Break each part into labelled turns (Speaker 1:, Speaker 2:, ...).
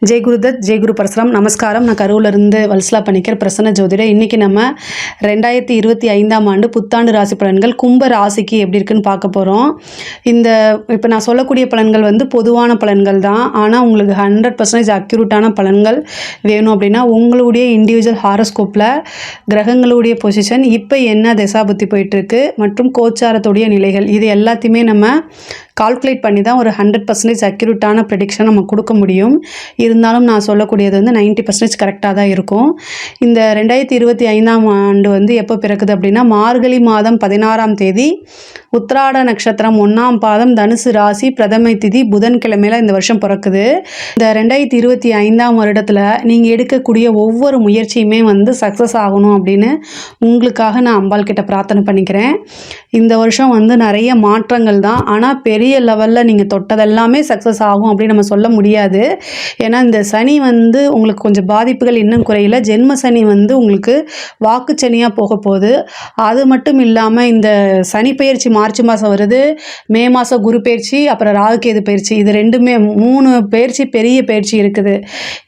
Speaker 1: ஜெய் குருதத் ஜெய் குரு பரசுராம். நமஸ்காரம். நான் கரூரிலிருந்து வல்சலா பணிக்கர் பிரசன்ன ஜோதிடர். இன்றைக்கி நம்ம 2025ஆம் ஆண்டு புத்தாண்டு ராசி பலன்கள் கும்ப ராசிக்கு எப்படி இருக்குன்னு பார்க்க போகிறோம். இப்போ நான் சொல்லக்கூடிய பலன்கள் பொதுவான பலன்கள் தான். ஆனால் உங்களுக்கு 100% அக்யூரேட்டான பலன்கள் வேணும் அப்படின்னா உங்களுடைய இண்டிவிஜுவல் ஹாரோஸ்கோப்பில் கிரகங்களுடைய பொசிஷன் இப்போ என்ன திசாபுத்தி போயிட்டுருக்கு மற்றும் கோச்சாரத்துடைய நிலைகள் இது எல்லாத்தையுமே நம்ம கால்குலேட் பண்ணி தான் ஒரு 100% அக்யூரேட்டான ப்ரெடிக்ஷன் நம்ம கொடுக்க முடியும். இருந்தாலும் நான் சொல்லக்கூடியது 90% கரெக்டாக தான் இருக்கும். இந்த 2025ஆம் ஆண்டு எப்போ பிறக்குது அப்படின்னா மார்கழி மாதம் 16ஆம் தேதி உத்திராட நட்சத்திரம் 1ஆம் பாதம் தனுசு ராசி பிரதமை திதி புதன்கிழமையில் இந்த வருஷம் பிறக்குது. இந்த 2025ஆம் வருடத்தில் நீங்கள் எடுக்கக்கூடிய ஒவ்வொரு முயற்சியுமே சக்ஸஸ் ஆகணும் அப்படின்னு உங்களுக்காக நான் அம்பாள் கிட்ட பிரார்த்தனை பண்ணிக்கிறேன். இந்த வருஷம் நிறைய மாற்றங்கள் தான். ஆனால் பெரிய லெவலில் நீங்கள் தொட்டதெல்லாமே சக்ஸஸ் ஆகும் அப்படின்னு நம்ம சொல்ல முடியாது. ஏன்னா இந்த சனி உங்களுக்கு கொஞ்சம் பாதிப்புகள் இன்னும் குறையில. ஜென்ம சனி உங்களுக்கு வாக்கு சனியாக போக போகுது. அது மட்டும் இல்லாமல் இந்த சனி பயிற்சி மார்ச் மாதம் வருது, மே மாதம் குரு பயிற்சி, அப்புறம் ராகுகேது பயிற்சி, இது ரெண்டுமே 3 பயிற்சி பெரிய பயிற்சி இருக்குது.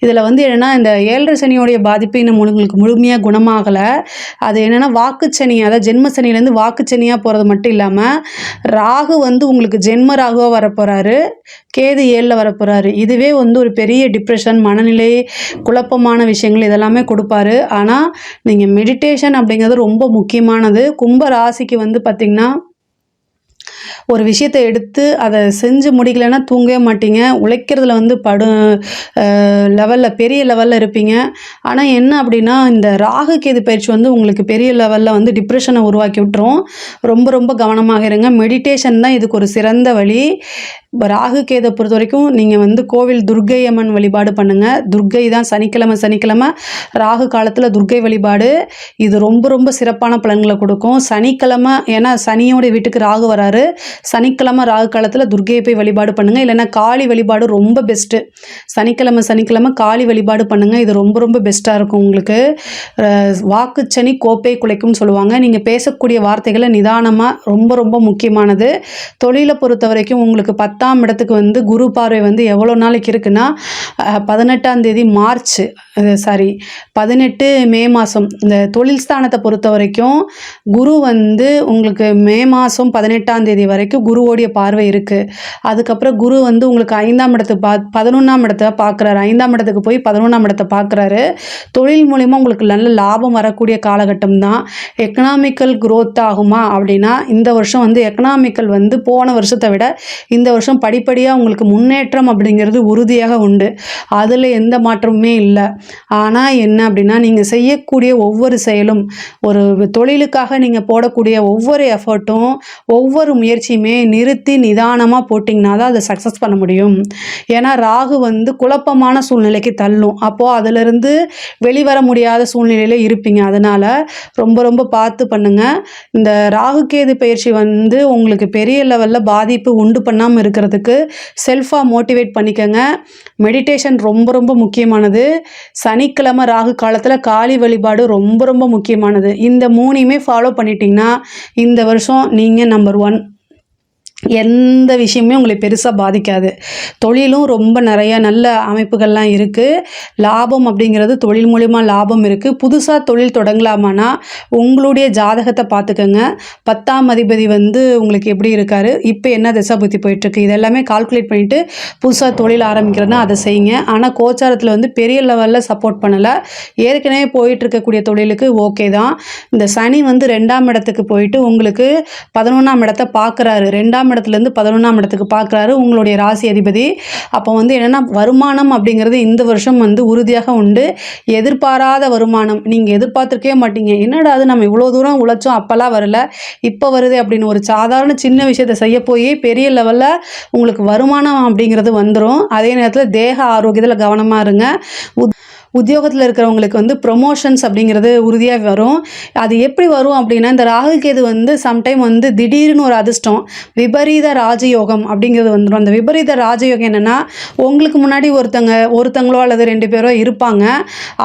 Speaker 1: இதில் என்னென்னா இந்த 7.5 சனியோடைய பாதிப்பு இன்னும் உங்களுக்கு முழுமையாக குணமாகலை. அது என்னென்னா வாக்குச்சனி, அதாவது ஜென்ம சனிலேருந்து வாக்குச்சனியாக போகிறது மட்டும் இல்லாமல் ராகு உங்களுக்கு ஜென்ம ராகுவாக வரப்போகிறாரு, கேது 7ல் வரப்போகிறாரு. இதுவே ஒரு பெரிய டிப்ரெஷன், மனநிலை, குழப்பமான விஷயங்கள் இதெல்லாமே கொடுப்பாரு. ஆனால் நீங்கள் மெடிடேஷன் அப்படிங்கிறது ரொம்ப முக்கியமானது. கும்ப ராசிக்கு பார்த்திங்கன்னா ஒரு விஷயத்தை எடுத்து அதை செஞ்சு முடிக்கலைன்னா தூங்கவே மாட்டீங்க. உழைக்கிறதுல லெவலில் பெரிய லெவலில் இருப்பீங்க. ஆனால் என்ன அப்படின்னா இந்த ராகு கேது பயிற்சி உங்களுக்கு பெரிய லெவலில் டிப்ரெஷனை உருவாக்கி விட்டுரும். ரொம்ப ரொம்ப கவனமாக இருங்க. மெடிடேஷன் தான் இதுக்கு ஒரு சிறந்த வழி. ராகு கேதை பொறுத்த வரைக்கும் நீங்கள் கோவில் துர்க்கை அம்மன் வழிபாடு பண்ணுங்கள். துர்க்கை தான் சனிக்கிழமை ராகு காலத்தில் துர்க்கை வழிபாடு இது ரொம்ப ரொம்ப சிறப்பான பலன்களை கொடுக்கும். சனிக்கிழமை, ஏன்னா சனியோட வீட்டுக்கு ராகு வராரு, சனிக்கிழமை ராகு காலத்தில் துர்க்கையை போய் வழிபாடு பண்ணுங்கள். இல்லைன்னா காளி வழிபாடு ரொம்ப பெஸ்ட்டு. சனிக்கிழமை காளி வழிபாடு பண்ணுங்கள். இது ரொம்ப ரொம்ப பெஸ்ட்டாக இருக்கும். உங்களுக்கு வாக்குச்சனி கோப்பை குலைக்கும்னு சொல்லுவாங்க. நீங்கள் பேசக்கூடிய வார்த்தைகளை நிதானமாக, ரொம்ப ரொம்ப முக்கியமானது. தொழிலை பொறுத்த வரைக்கும் உங்களுக்கு 10ஆம் இடத்துக்கு குரு பார்வை எவ்வளோ நாளைக்கு இருக்குன்னா 18ஆம் தேதி மார்ச், 18 மே மாதம். இந்த தொழில் ஸ்தானத்தை பொறுத்த வரைக்கும் குரு உங்களுக்கு மே மாதம் 18ஆம் தேதி வரைக்கும் குருவோடைய பார்வை இருக்குது. அதுக்கப்புறம் குரு உங்களுக்கு 5ஆம் இடத்துக்கு 11ஆம் இடத்தை பார்க்குறாரு. 5ஆம் இடத்துக்கு போய் 11ஆம் இடத்தை பார்க்குறாரு. தொழில் மூலிமா உங்களுக்கு நல்ல லாபம் வரக்கூடிய காலகட்டம் தான். எக்கனாமிக்கல் growth ஆகுமா அப்படின்னா இந்த வருஷம் எக்கனாமிக்கல் போன வருஷத்தை விட இந்த வருஷம் படிப்படியாக உங்களுக்கு முன்னேற்றம் அப்படிங்கிறது உறுதியாக உண்டு. அதில் எந்த மாற்றமுமே இல்லை. ஆனால் என்ன அப்படின்னா நீங்கள் செய்யக்கூடிய ஒவ்வொரு செயலும், ஒரு தொழிலுக்காக நீங்கள் போடக்கூடிய ஒவ்வொரு எஃபர்ட்டும், ஒவ்வொரு முயற்சியுமே நிறுத்தி நிதானமாக போட்டிங்கன்னா தான் அதை சக்ஸஸ் பண்ண முடியும். ஏன்னா ராகு குழப்பமான சூழ்நிலைக்கு தள்ளும். அப்போது அதிலிருந்து வெளிவர முடியாத சூழ்நிலையில் இருப்பீங்க. அதனால் ரொம்ப ரொம்ப பார்த்து பண்ணுங்கள். இந்த ராகு கேது பயிற்சி உங்களுக்கு பெரிய லெவலில் பாதிப்பு உண்டு பண்ணாமல் இருக்கிறதுக்கு செல்ஃபாக மோட்டிவேட் பண்ணிக்கங்க. மெடிடேஷன் ரொம்ப ரொம்ப முக்கியமானது. சனிக்கிழமை ராகு காலத்தில் காளி வழிபாடு ரொம்ப ரொம்ப முக்கியமானது. இந்த 3யுமே ஃபாலோ பண்ணிட்டீங்கன்னா இந்த வருஷம் நீங்கள் நம்பர் 1. எந்த விஷயமே உங்களை பெருசாக பாதிக்காது. தொழிலும் ரொம்ப நிறைய நல்ல அமைப்புகள்லாம் இருக்குது. லாபம் அப்படிங்கிறது தொழில் மூலிமா லாபம் இருக்குது. புதுசாக தொழில் தொடங்கலாமான்னா உங்களுடைய ஜாதகத்தை பார்த்துக்கோங்க. 10ஆம் அதிபதி உங்களுக்கு எப்படி இருக்காரு, இப்போ என்ன திசாபுத்தி போயிட்டுருக்கு, இதெல்லாமே கால்குலேட் பண்ணிவிட்டு புதுசாக தொழில் ஆரம்பிக்கிறதுனா அதை செய்யுங்க. ஆனால் கோச்சாரத்தில் பெரிய லெவலில் சப்போர்ட் பண்ணலை. ஏற்கனவே போயிட்டுருக்கக்கூடிய தொழிலுக்கு ஓகே தான். இந்த சனி 2ஆம் இடத்துக்கு போயிட்டு உங்களுக்கு 11ஆம் இடத்தை பார்க்குறாரு. 2ஆம் இடத்துலேருந்து 11ஆம் இடத்துக்கு பார்க்குறாரு உங்களுடைய ராசி அதிபதி. அப்போ என்னென்னா வருமானம் அப்படிங்கிறது இந்த வருஷம் உறுதியாக உண்டு. எதிர்பாராத வருமானம் நீங்கள் எதிர்பார்த்துருக்கவே மாட்டீங்க. என்னடா அது நம்ம இவ்வளோ தூரம் உழைச்சோம் அப்போல்லாம் வரல, இப்போ வருது அப்படின்னு ஒரு சாதாரண சின்ன விஷயத்தை செய்ய போய் பெரிய லெவலில் உங்களுக்கு வருமானம் அப்படிங்கிறது வந்துடும். அதே நேரத்தில் தேக ஆரோக்கியத்தில் கவனமாக இருங்க. உத்தியோகத்தில் இருக்கிறவங்களுக்கு வந்து ப்ரொமோஷன்ஸ் அப்படிங்கிறது உறுதியாக வரும். அது எப்படி வரும் அப்படின்னா, இந்த ராகு கேது வந்து சம்டைம் வந்து திடீர்னு ஒரு அதிர்ஷ்டம், விபரீத ராஜயோகம் அப்படிங்கிறது வந்துடும். அந்த விபரீத ராஜயோகம் என்னென்னா, உங்களுக்கு முன்னாடி ஒருத்தங்களோ அல்லது 2 பேரோ இருப்பாங்க.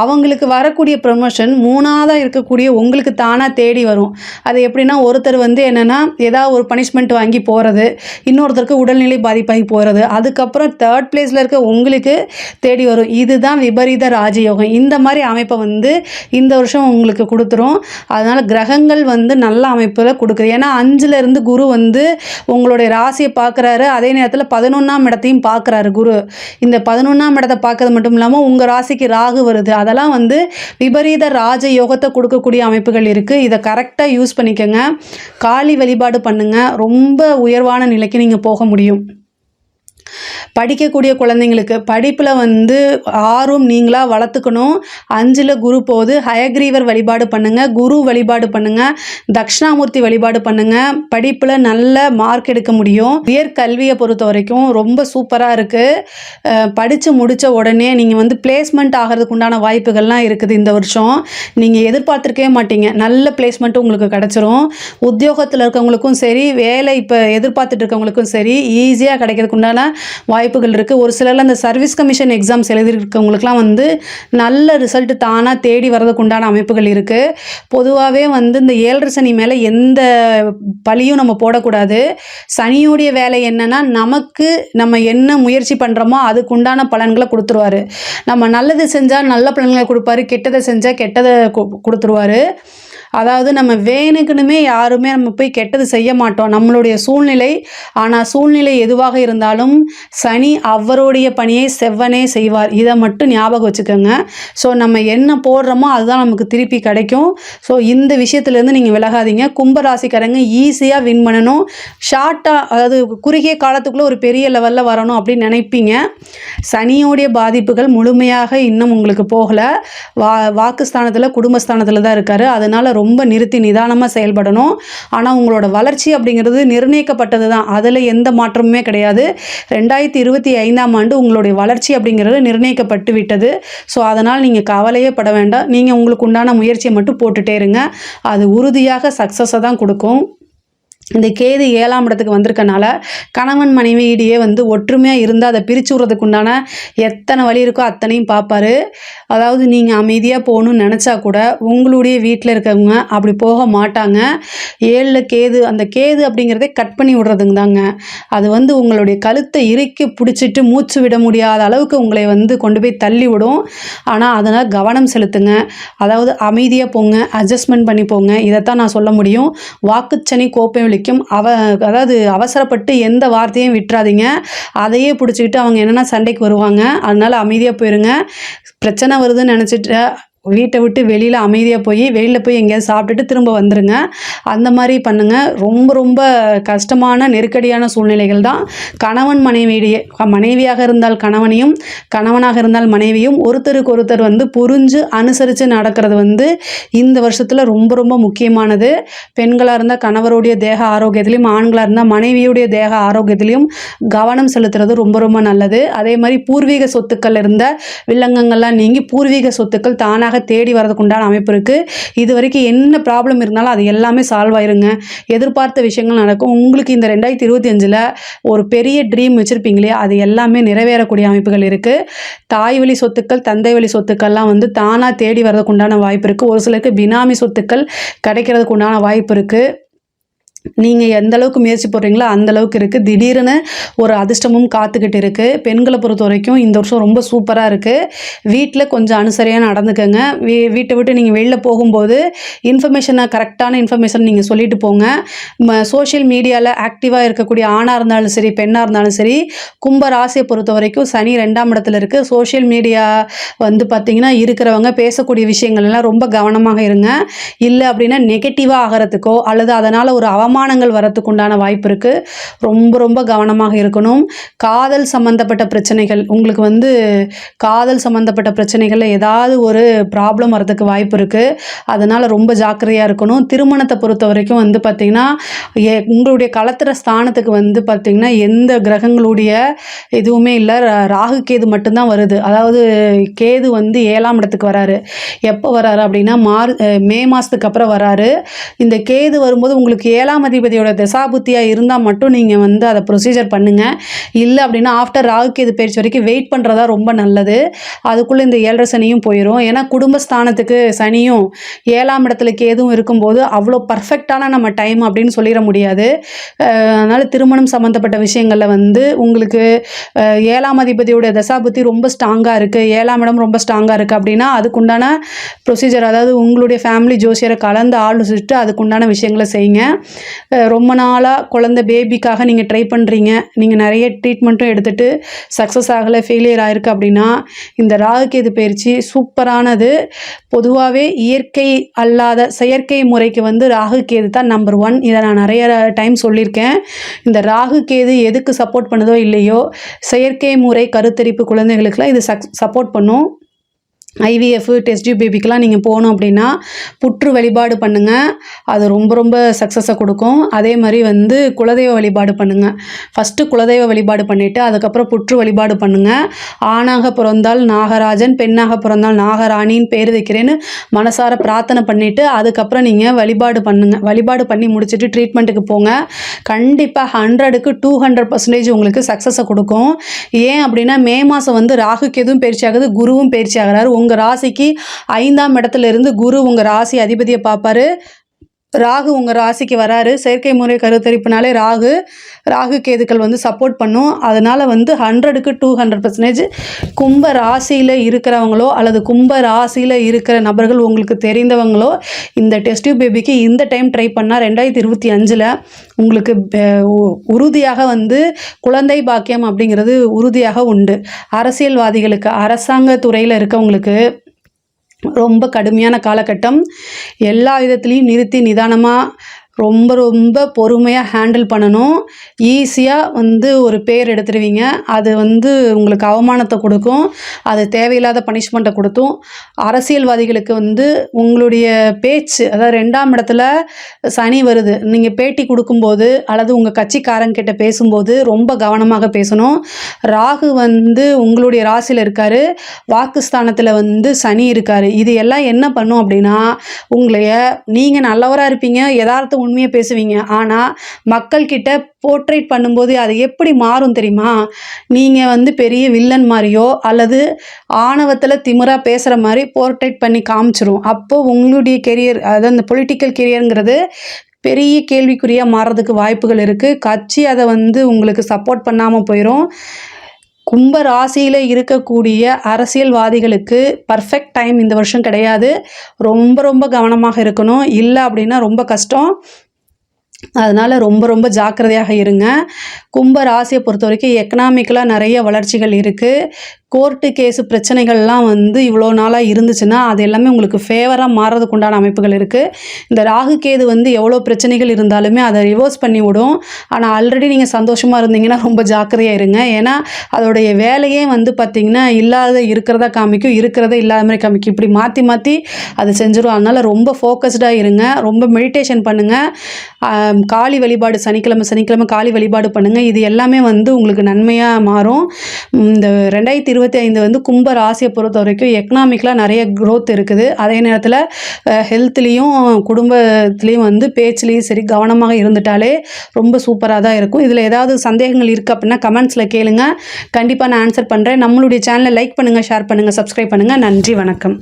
Speaker 1: அவங்களுக்கு வரக்கூடிய ப்ரொமோஷன் 3ஆவதாக இருக்கக்கூடிய உங்களுக்கு தானாக தேடி வரும். அது எப்படின்னா, ஒருத்தர் வந்து என்னென்னா ஏதாவது ஒரு பனிஷ்மெண்ட் வாங்கி போகிறது, இன்னொருத்தருக்கு உடல்நிலை பாதிப்பாகி போகிறது, அதுக்கப்புறம் 3rd பிளேஸில் இருக்க உங்களுக்கு தேடி வரும். இதுதான் விபரீத ராஜயோகம். இந்த மாதிரி அமைப்பை வந்து இந்த வருஷம் உங்களுக்கு கொடுத்துரும். அதனால் கிரகங்கள் வந்து நல்ல அமைப்பில் கொடுக்குது. ஏன்னா 5ல் இருந்து குரு வந்து உங்களுடைய ராசியை பார்க்குறாரு, அதே நேரத்தில் 11ஆம் இடத்தையும் பார்க்குறாரு குரு. இந்த 11ஆம் இடத்தை பார்க்கறது மட்டும் இல்லாமல் உங்கள் ராசிக்கு ராகு வருது. அதெல்லாம் வந்து விபரீத ராஜ யோகத்தை கொடுக்கக்கூடிய அமைப்புகள் இருக்குது. இதை கரெக்டாக யூஸ் பண்ணிக்கோங்க. காளி வழிபாடு பண்ணுங்கள். ரொம்ப உயர்வான நிலைக்கு நீங்கள் போக முடியும். படிக்கக்கூடிய குழந்தைங்களுக்கு படிப்பில் வந்து ஆர்வம் நீங்களாக வளர்த்துக்கணும். 5ல் குரு போகுது. ஹயக்ரீவர் வழிபாடு பண்ணுங்கள், குரு வழிபாடு பண்ணுங்கள், தட்சிணாமூர்த்தி வழிபாடு பண்ணுங்கள். படிப்பில் நல்ல மார்க் எடுக்க முடியும். உயர்கல்வியை பொறுத்த வரைக்கும் ரொம்ப சூப்பராக இருக்குது. படித்து முடித்த உடனே நீங்கள் வந்து பிளேஸ்மெண்ட் ஆகிறதுக்கு உண்டான வாய்ப்புகள்லாம் இருக்குது. இந்த வருஷம் நீங்கள் எதிர்பார்த்துருக்கவே மாட்டீங்க, நல்ல பிளேஸ்மெண்ட்டும் உங்களுக்கு கிடச்சிரும். உத்தியோகத்தில் இருக்கவங்களுக்கும் சரி, வேலை இப்போ எதிர்பார்த்துட்டு இருக்கவங்களுக்கும் சரி, ஈஸியாக கிடைக்கிறதுக்கு உண்டான வாய்ப்புகள் இருக்குது. ஒரு சிலர் அந்த சர்வீஸ் கமிஷன் எக்ஸாம்ஸ் எழுதியிருக்கவங்களுக்குலாம் வந்து நல்ல ரிசல்ட் தானாக தேடி வரதுக்கு உண்டான அமைப்புகள் இருக்குது. பொதுவாகவே வந்து இந்த 7.5 சனி மேலே எந்த பழியும் நம்ம போடக்கூடாது. சனியோடைய வேலை என்னென்னா, நம்ம என்ன முயற்சி பண்ணுறோமோ அதுக்கு உண்டான பலன்களை கொடுத்துருவாரு. நம்ம நல்லது செஞ்சால் நல்ல பலன்களை கொடுப்பாரு, கெட்டதை செஞ்சால் கெட்டதை கொடுத்துருவாரு. அதாவது நம்ம வேணுக்குனுமே யாருமே நம்ம போய் கெட்டது செய்ய மாட்டோம், நம்மளுடைய சூழ்நிலை. ஆனால் சூழ்நிலை எதுவாக இருந்தாலும் சனி அவருடைய பணியை செவ்வனே செய்வார். இதை மட்டும் ஞாபகம் வச்சுக்கோங்க. ஸோ நம்ம என்ன போடுறோமோ அதுதான் நமக்கு திருப்பி கிடைக்கும். ஸோ இந்த விஷயத்துலேருந்து நீங்கள் விலகாதீங்க. கும்பராசிக்காரங்க ஈஸியாக வின் பண்ணணும். ஷார்ட்டாக, அதாவது குறுகிய காலத்துக்குள்ளே ஒரு பெரிய லெவலில் வரணும் அப்படின்னு நினைப்பீங்க. சனியோடைய பாதிப்புகள் முழுமையாக இன்னும் உங்களுக்கு போகலை. வாக்குஸ்தானத்தில் குடும்பஸ்தானத்தில் தான் இருக்கார். அதனால் ரொம்ப நிறுத்தி நிதானமாக செயல்படணும். ஆனால் உங்களோட வளர்ச்சி அப்படிங்கிறது நிர்ணயிக்கப்பட்டது தான், அதில் எந்த மாற்றமுமே கிடையாது. 2025ஆம் ஆண்டு உங்களுடைய வளர்ச்சி அப்படிங்கிறது நிர்ணயிக்கப்பட்டு விட்டது. ஸோ அதனால் நீங்கள் கவலையே பட வேண்டாம். நீங்கள் உங்களுக்கு உண்டான முயற்சியை மட்டும் போட்டுட்டே இருங்க. அது உறுதியாக சக்ஸஸை தான் கொடுக்கும். இந்த கேது 7ஆம் இடத்துக்கு வந்திருக்கனால கணவன் மனைவியிடையே வந்து ஒற்றுமையாக இருந்தால் அதை பிரித்து விடுறதுக்கு உண்டான எத்தனை வழி இருக்கோ அத்தனையும் பார்ப்பாரு. அதாவது நீங்கள் அமைதியாக போகணும்னு நினச்சா கூட உங்களுடைய வீட்டில் இருக்கவங்க அப்படி போக மாட்டாங்க. 7ல் கேது, அந்த கேது அப்படிங்கிறதே கட் பண்ணி விடுறதுங்க தாங்க. அது வந்து உங்களுடைய கழுத்தை இறுக்கி பிடிச்சிட்டு மூச்சு விட முடியாத அளவுக்கு உங்களை வந்து கொண்டு போய் தள்ளி விடும். ஆனால் அதனால் கவனம் செலுத்துங்க. அதாவது அமைதியாக போங்க, அட்ஜஸ்ட்மெண்ட் பண்ணி போங்க. இதைத்தான் நான் சொல்ல முடியும். வாக்குச்சனி கோப்பை அதாவது அவசரப்பட்டு எந்த வார்த்தையும் விட்டுறாதீங்க. அதையே பிடிச்சிக்கிட்டு அவங்க என்னென்னா சண்டைக்கு வருவாங்க. அதனால் அமைதியாக போயிருங்க. பிரச்சனை வருதுன்னு நினச்சிட்டு வீட்டை விட்டு வெளியில் போய் எங்கேயாவது சாப்பிட்டுட்டு திரும்ப வந்துடுங்க. அந்த மாதிரி பண்ணுங்கள். ரொம்ப ரொம்ப கஷ்டமான நெருக்கடியான சூழ்நிலைகள் தான். கணவன் மனைவியாக இருந்தால் கணவனையும், கணவனாக இருந்தால் மனைவியும் ஒருத்தருக்கு ஒருத்தர் வந்து புரிஞ்சு அனுசரித்து நடக்கிறது வந்து இந்த வருஷத்தில் ரொம்ப ரொம்ப முக்கியமானது. பெண்களாக இருந்தால் கணவருடைய தேக ஆரோக்கியத்திலையும், ஆண்களாக இருந்தால் மனைவியுடைய தேக ஆரோக்கியத்திலையும் கவனம் செலுத்துறது ரொம்ப ரொம்ப நல்லது. அதே மாதிரி பூர்வீக சொத்துக்கள் இருந்த வில்லங்கங்கள்லாம் நீங்கி பூர்வீக சொத்துக்கள் தானாக தேடி வரதுக்கு உண்டான அமைப்பு இருக்குது. இது வரைக்கும் என்ன ப்ராப்ளம் இருந்தாலும் அது எல்லாமே சால்வ் ஆயிருங்க. எதிர்பார்த்த விஷயங்கள் நடக்கும். உங்களுக்கு இந்த 2025ல் ஒரு பெரிய ட்ரீம் வச்சுருப்பீங்களே, அது எல்லாமே நிறைவேறக்கூடிய அமைப்புகள் இருக்குது. தாய் வழி சொத்துக்கள், தந்தை வழி சொத்துக்கள்லாம் வந்து தானாக தேடி வரதுக்கு உண்டான வாய்ப்பு இருக்குது. ஒரு சிலருக்கு பினாமி சொத்துக்கள் கிடைக்கிறதுக்கு உண்டான வாய்ப்பு இருக்குது. நீங்கள் எந்த அளவுக்கு முயற்சி போடுறீங்களோ அந்த அளவுக்கு இருக்குது. திடீர்னு ஒரு அதிர்ஷ்டமும் காத்துக்கிட்டு இருக்குது. பெண்களை பொறுத்த வரைக்கும் இந்த வருஷம் ரொம்ப சூப்பராக இருக்குது. வீட்டில் கொஞ்சம் அனுசரியாக நடந்துக்கங்க. வீட்டை விட்டு நீங்கள் வெளில போகும்போது கரெக்டான இன்ஃபர்மேஷன் நீங்கள் சொல்லிட்டு போங்க. சோஷியல் மீடியாவில் ஆக்டிவாக இருக்கக்கூடிய ஆணாக இருந்தாலும் சரி, பெண்ணாக இருந்தாலும் சரி, கும்ப ராசியை பொறுத்த வரைக்கும் சனி 2ஆம் இடத்துல இருக்குது. சோஷியல் மீடியா வந்து பார்த்திங்கன்னா இருக்கிறவங்க பேசக்கூடிய விஷயங்கள் எல்லாம் ரொம்ப கவனமாக இருங்க. இல்லை அப்படின்னா நெகட்டிவாக ஆகிறதுக்கோ அல்லது அதனால் ஒரு அவமானம் அவமானங்கள் வரத்துக்கு உண்டான வாய்ப்பு இருக்குது. ரொம்ப ரொம்ப கவனமாக இருக்கணும். காதல் சம்மந்தப்பட்ட பிரச்சனைகள், உங்களுக்கு வந்து காதல் சம்மந்தப்பட்ட பிரச்சனைகளில் ஏதாவது ஒரு ப்ராப்ளம் வரதுக்கு வாய்ப்பு இருக்குது. அதனால் ரொம்ப ஜாக்கிரதையாக இருக்கணும். திருமணத்தை பொறுத்த வரைக்கும் வந்து பார்த்திங்கன்னா உங்களுடைய களத்திர ஸ்தானத்துக்கு வந்து பார்த்திங்கன்னா எந்த கிரகங்களுடைய எதுவுமே இல்லை. ராகு கேது மட்டும்தான் வருது. அதாவது கேது வந்து 7ஆம் இடத்துக்கு வராரு. எப்போ வராரு அப்படின்னா மே மாதத்துக்கு அப்புறம் வராரு. இந்த கேது வரும்போது உங்களுக்கு 7ஆம் அதிபதியோட தசாபுத்தியாக இருந்தால் மட்டும் நீங்கள் வந்து அதை ப்ரொசீஜர் பண்ணுங்கள். இல்லை அப்படின்னா ஆஃப்டர் ராகு கேது பயிற்சி வரைக்கும் வெயிட் பண்ணுறதா ரொம்ப நல்லது. அதுக்குள்ளே இந்த 7.5 சனியும் போயிடும். ஏன்னா குடும்பஸ்தானத்துக்கு சனியும் 7ஆம் இடத்துல கேதுவும் இருக்கும்போது அவ்வளோ பர்ஃபெக்டான நம்ம டைம் அப்படின்னு சொல்லிட முடியாது. அதனால் திருமணம் சம்மந்தப்பட்ட விஷயங்களில் வந்து உங்களுக்கு 7ஆம் அதிபதியோட தசாபுத்தி ரொம்ப ஸ்ட்ராங்காக இருக்குது, 7ஆம் இடம் ரொம்ப ஸ்ட்ராங்காக இருக்குது அப்படின்னா அதுக்குண்டான ப்ரொசீஜர், அதாவது உங்களுடைய ஃபேமிலி ஜோசியரை கலந்து ஆலோசிச்சுட்டு அதுக்குண்டான விஷயங்களை செய்யுங்க. ரொம்ப நாளாக குழந்தை பேபிக்காக நீங்கள் ட்ரை பண்ணுறீங்க, நீங்கள் நிறைய ட்ரீட்மெண்ட்டும் எடுத்துகிட்டு சக்ஸஸ் ஆகலை, ஃபெயிலியர் ஆகிருக்கு அப்படின்னா இந்த ராகுகேது பயிற்சி சூப்பரானது. பொதுவாகவே இயற்கை அல்லாத செயற்கை முறைக்கு வந்து ராகுகேது தான் நம்பர் 1. இதை நான் நிறைய டைம் சொல்லியிருக்கேன். இந்த ராகுகேது எதுக்கு சப்போர்ட் பண்ணுதோ இல்லையோ, செயற்கை முறை கருத்தரிப்பு குழந்தைகளுக்கெல்லாம் இது சப்போர்ட் பண்ணும். ஐவிஎஃப் டெஸ்ட் டியூப் பேபிக்கெலாம் நீங்கள் போகணும் அப்படின்னா புற்று வழிபாடு பண்ணுங்கள். அது ரொம்ப ரொம்ப சக்ஸஸை கொடுக்கும். அதே மாதிரி வந்து குலதெய்வ வழிபாடு பண்ணுங்கள். ஃபஸ்ட்டு குலதெய்வ வழிபாடு பண்ணிவிட்டு அதுக்கப்புறம் புற்று வழிபாடு பண்ணுங்கள். ஆணாக பிறந்தால் நாகராஜன், பெண்ணாக பிறந்தால் நாகராணின்னு பேர் வைக்கிறேன்னு மனசார பிரார்த்தனை பண்ணிவிட்டு அதுக்கப்புறம் நீங்கள் வழிபாடு பண்ணுங்கள். வழிபாடு பண்ணி முடிச்சுட்டு ட்ரீட்மெண்ட்டுக்கு போங்க. கண்டிப்பாக 100க்கு 200% உங்களுக்கு சக்ஸஸை கொடுக்கும். ஏன் அப்படின்னா மே மாதம் வந்து ராகு கேதுவும் பயிற்சி ஆகுது, குருவும் பயிற்சி ஆகிறாரு. உங்கள் ராசிக்கு 5ஆம் இடத்துல இருந்து குரு உங்கள் ராசி அதிபதியை பார்ப்பாரு. ராகு உங்கள் ராசிக்கு வராரு. செயற்கை முறை கருத்தரிப்புனாலே ராகு கேதுக்கள் வந்து சப்போர்ட் பண்ணும். அதனால் வந்து 100க்கு 200% கும்ப ராசியில் இருக்கிறவங்களோ அல்லது கும்ப ராசியில் இருக்கிற நபர்கள் உங்களுக்கு தெரிந்தவங்களோ இந்த டெஸ்ட் டியூப் பேபிக்கு இந்த டைம் ட்ரை பண்ணால் 2025 உங்களுக்கு உறுதியாக வந்து குழந்தை பாக்கியம் அப்படிங்கிறது உறுதியாக உண்டு. அரசியல்வாதிகளுக்கு, அரசாங்க துறையில் இருக்கவங்களுக்கு ரொம்ப கடுமையான காலகட்டம். எல்லா விதத்துலேயும் நிறுத்தி நிதானமாக ரொம்ப ரொம்ப பொறுமையாக ஹேண்டில் பண்ணணும். ஈஸியாக வந்து ஒரு பேர் எடுத்துடுவீங்க. அது வந்து உங்களுக்கு அவமானத்தை கொடுக்கும். அது தேவையில்லாத பனிஷ்மெண்ட்டை கொடுத்தும். அரசியல்வாதிகளுக்கு வந்து உங்களுடைய பேச்சு, அதாவது 2ஆம் இடத்துல சனி வருது, நீங்கள் பேட்டி கொடுக்கும்போது அல்லது உங்கள் கட்சிக்காரங்கிட்ட பேசும்போது ரொம்ப கவனமாக பேசணும். ராகு வந்து உங்களுடைய ராசியில் இருக்கார், வாக்குஸ்தானத்தில் வந்து சனி இருக்கார். இது எல்லாம் என்ன பண்ணும் அப்படின்னா நீங்கள் நல்லவராக இருப்பீங்க, யதார்த்த உண்மையை பேசுவீங்க. ஆனால் மக்கள்கிட்ட போர்ட்ரேட் பண்ணும்போது அது எப்படி மாறும் தெரியுமா? நீங்கள் வந்து பெரிய வில்லன் மாதிரியோ அல்லது ஆணவத்தில் திமிராக பேசுகிற மாதிரி போர்ட்ரேட் பண்ணி காமிச்சிரும். அப்போது உங்களுடைய கெரியர், அதாவது அந்த பொலிட்டிக்கல் கெரியருங்கிறது பெரிய கேள்விக்குறியாக மாறுறதுக்கு வாய்ப்புகள் இருக்குது. கட்சி அதை வந்து உங்களுக்கு சப்போர்ட் பண்ணாமல் போயிடும். கும்ப ராசியில் இருக்கக்கூடிய அரசியல்வாதிகளுக்கு பர்ஃபெக்ட் டைம் இந்த வருஷம் கிடையாது. ரொம்ப ரொம்ப கவனமாக இருக்கணும். இல்லை அப்படின்னா ரொம்ப கஷ்டம். அதனால் ரொம்ப ரொம்ப ஜாக்கிரதையாக இருங்க. கும்ப ராசியை பொறுத்த வரைக்கும் எக்கனாமிக்கலாக நிறைய வளர்ச்சிகள் இருக்குது. கோர்ட்டு கேஸு பிரச்சனைகள்லாம் வந்து இவ்வளோ நாளாக இருந்துச்சுன்னா அது எல்லாமே உங்களுக்கு ஃபேவராக மாறுறதுக்கு உண்டான அமைப்புகள் இருக்குது. இந்த ராகு கேது வந்து எவ்வளோ பிரச்சனைகள் இருந்தாலுமே அதை ரிவர்ஸ் பண்ணி விடும். ஆனால் ஆல்ரெடி நீங்கள் சந்தோஷமாக இருந்தீங்கன்னா ரொம்ப ஜாக்கிரதையாக இருங்க. ஏன்னா அதோடைய வேலையே வந்து பார்த்திங்கன்னா இல்லாத இருக்கிறதா காமிக்கும், இருக்கிறத இல்லாத மாதிரி காமிக்கும். இப்படி மாற்றி மாற்றி அது செஞ்சிடும். அதனால் ரொம்ப ஃபோக்கஸ்டாக இருங்க. ரொம்ப மெடிடேஷன் பண்ணுங்கள். காளி வழிபாடு சனிக்கிழமை காளி வழிபாடு பண்ணுங்கள். இது எல்லாமே வந்து உங்களுக்கு நன்மையாக மாறும். இந்த 2025 வந்து கும்ப ராசியை பொறுத்த வரைக்கும் எக்கனாமிக்கலாக நிறைய க்ரோத் இருக்குது. அதே நேரத்தில் ஹெல்த்லேயும் குடும்பத்துலேயும் வந்து பேச்சுலேயும் சரி கவனமாக இருந்துட்டாலே ரொம்ப சூப்பராக தான் இருக்கும். இதில் ஏதாவது சந்தேகங்கள் இருக்குது அப்படின்னா கமெண்ட்ஸில் கேளுங்க. கண்டிப்பாக நான் ஆன்சர் பண்ணுறேன். நம்மளுடைய சேனலை லைக் பண்ணுங்கள், ஷேர் பண்ணுங்கள், சப்ஸ்கிரைப் பண்ணுங்கள். நன்றி, வணக்கம்.